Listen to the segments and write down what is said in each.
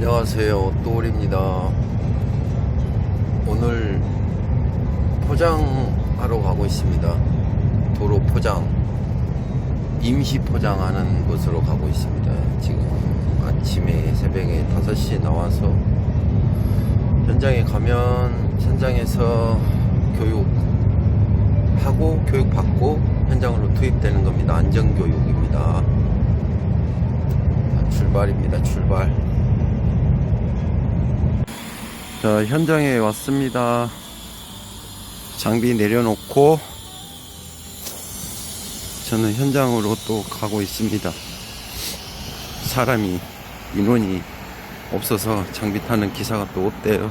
안녕하세요, 또울입니다. 오늘 포장하러 가고 있습니다. 도로 포장, 임시 포장하는 곳으로 가고 있습니다. 지금 아침에 새벽에 5시에 나와서 현장에 가면 현장에서 교육하고 교육받고 현장으로 투입되는 겁니다. 안전교육입니다. 출발입니다. 출발. 자, 현장에 왔습니다. 장비 내려놓고 저는 현장으로 또 가고 있습니다. 사람이, 인원이 없어서 장비 타는 기사가 또 없대요.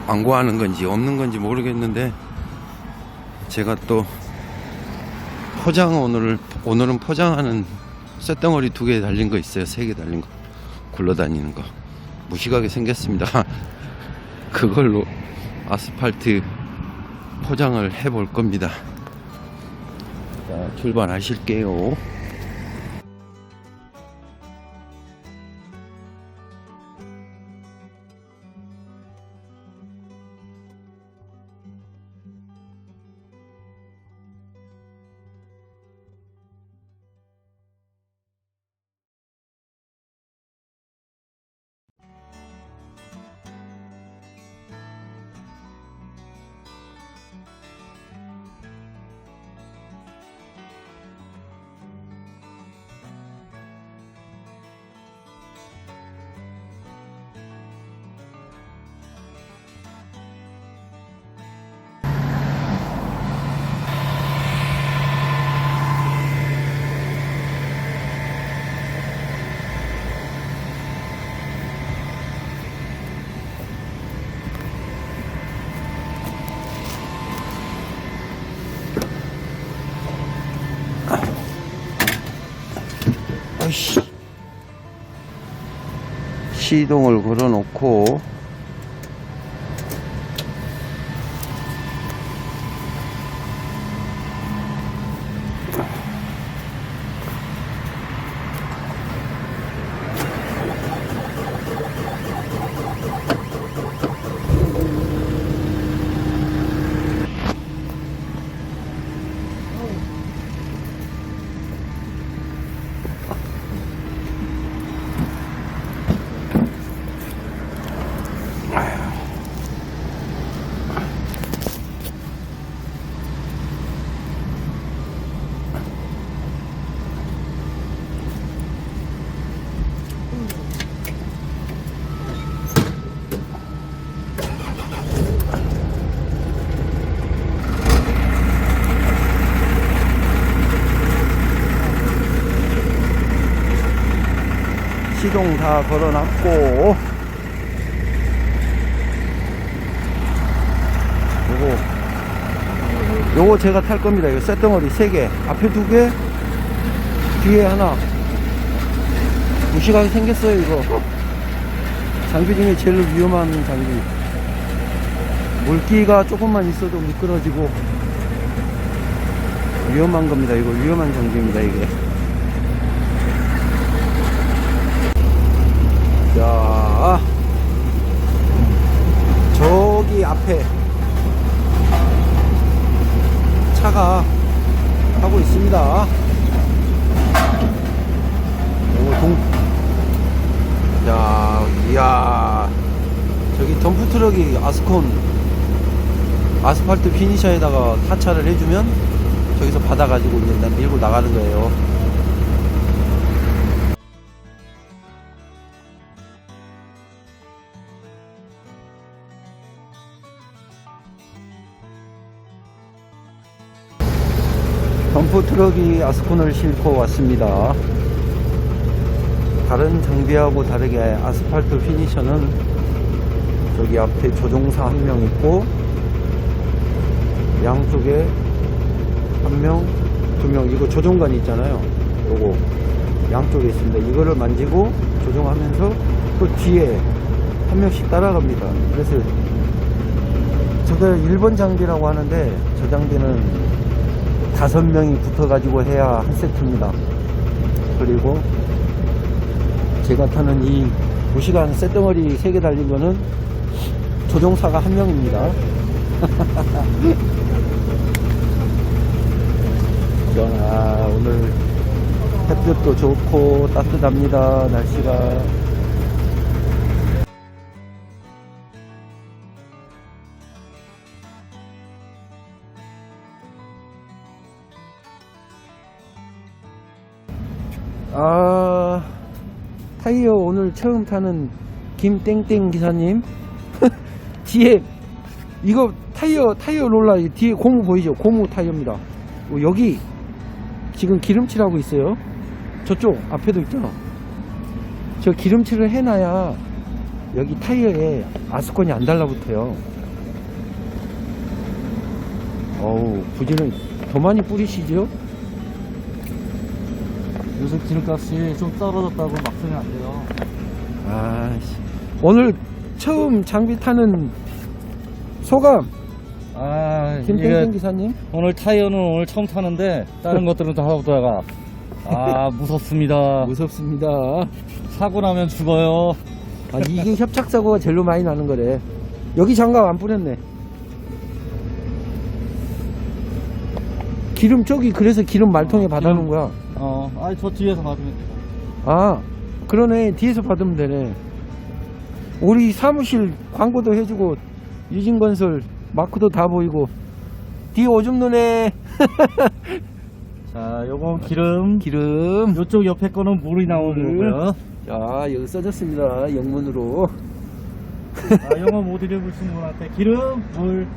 광고하는 건지 없는 건지 모르겠는데 제가 또 오늘은 포장하는 쇳덩어리 2개 달린 거 있어요. 3개 달린 거 굴러다니는 거 무식하게 생겼습니다. 그걸로 아스팔트 포장을 해볼 겁니다. 자, 출발하실게요. 시동을 걸어 놓고 시동 다 걸어놨고 요거 제가 탈 겁니다. 이거 쇳덩어리 3개, 앞에 2개, 뒤에 하나. 무식하게 생겼어요. 이거 장비 중에 제일 위험한 장비. 물기가 조금만 있어도 미끄러지고 위험한 겁니다. 이거 위험한 장비입니다. 이게. 자, 저기 앞에 차가 가고 있습니다. 자, 이야, 저기 덤프트럭이 아스팔트 피니셔에다가 하차를 해주면 저기서 받아가지고 이제 밀고 나가는 거예요. 덤프트럭이 아스콘을 싣고 왔습니다. 다른 장비하고 다르게 아스팔트 피니셔는 저기 앞에 조종사 1명 있고 양쪽에 1명, 2명, 이거 조종관 있잖아요. 요거 양쪽에 있습니다. 이거를 만지고 조종하면서 또 뒤에 1명씩 따라갑니다. 그래서 저게 1번 장비라고 하는데 저 장비는 5명이 붙어가지고 해야 한 세트입니다. 그리고 제가 타는 이 2시간 쇳덩어리 3개 달린 거는 조종사가 1명입니다. 오늘 햇볕도 좋고 따뜻합니다. 날씨가. 타이어 오늘 처음 타는 김땡땡 기사님. 뒤에 이거 타이어 롤라 뒤에 고무 보이죠? 고무 타이어입니다. 여기 지금 기름칠하고 있어요. 저쪽 앞에도 있잖아. 저 기름칠을 해놔야 여기 타이어에 아스콘이 안 달라붙어요. 어우, 부지는 더 많이 뿌리시죠? 요새 기름값이 좀 떨어졌다고 막 쓰면 안 돼요. 아씨, 오늘 처음 장비 타는 소감. 김땡땡 기사님. 오늘 타이어는 오늘 처음 타는데 다른 것들은 다 하고 다가 무섭습니다. 무섭습니다. 사고 나면 죽어요. 이게 협착사고가 제일로 많이 나는 거래. 여기 장갑 안 뿌렸네. 기름 쪽이 그래서 기름 말통에 받아놓은 거야. 저 뒤에서 받으면 돼요. 그러네. 뒤에서 받으면 되네. 우리 사무실 광고도 해주고 유진건설 마크도 다 보이고 뒤에 오줌 누네. 자, 요건 기름. 요쪽 옆에 거는 물이 나오는 거고요. 자, 여기 써졌습니다. 영문으로. 영어 못 읽으신 분한테 기름, 물.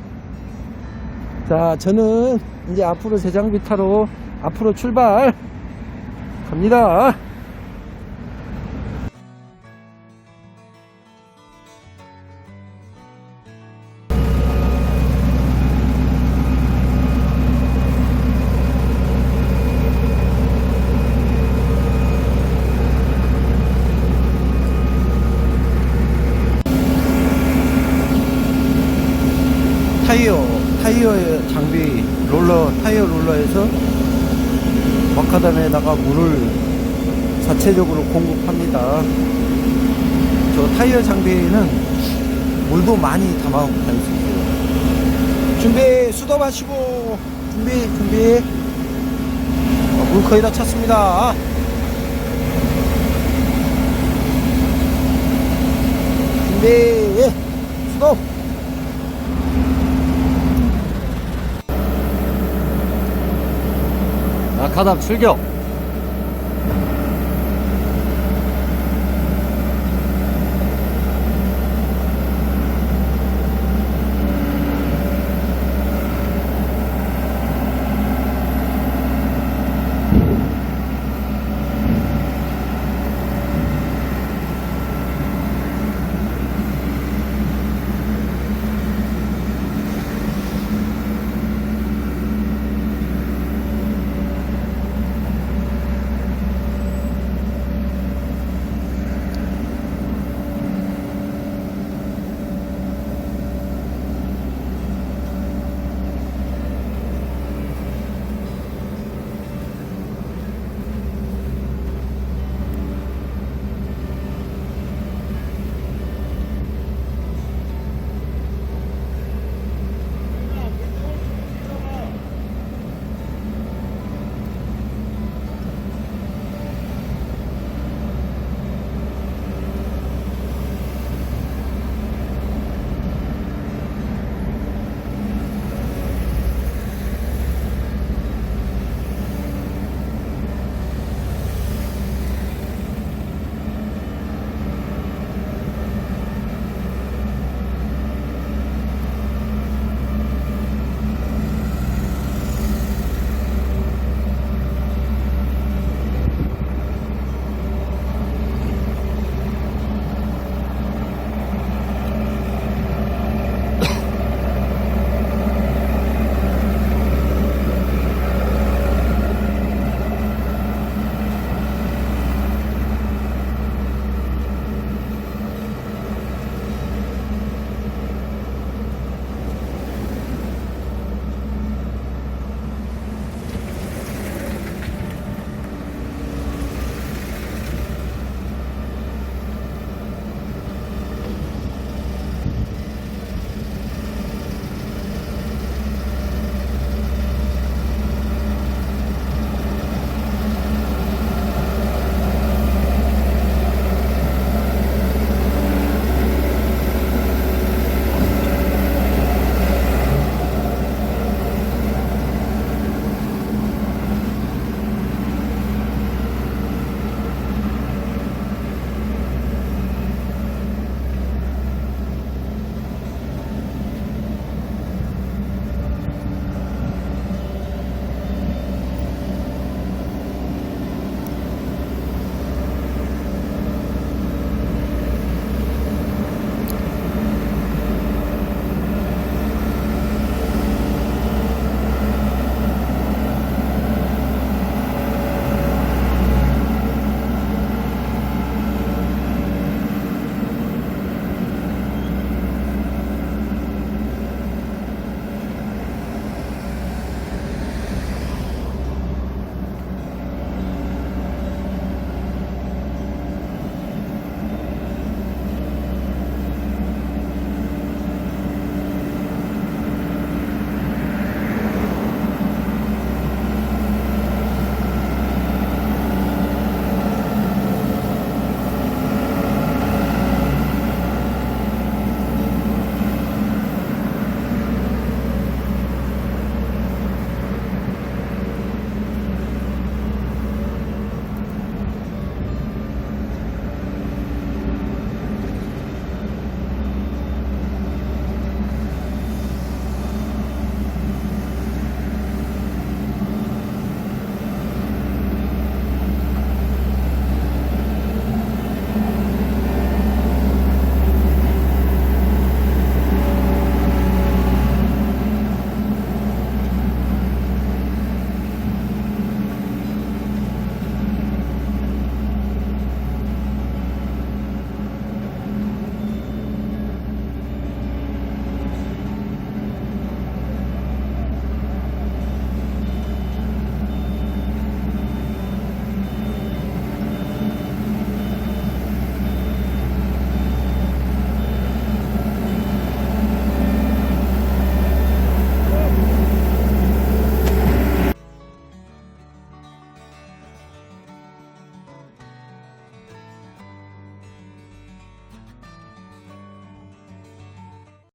자, 저는 이제 앞으로 새 장비 타러 앞으로 출발 갑니다. 타이어 장비 타이어 롤러에서 마카담에다가 물을 자체적으로 공급합니다. 저 타이어 장비에는 물도 많이 담아놓고 다닐 수 있어요. 준비, 수도 마시고 준비. 물 거의 다 찼습니다. 준비, 수도. 가담 출격.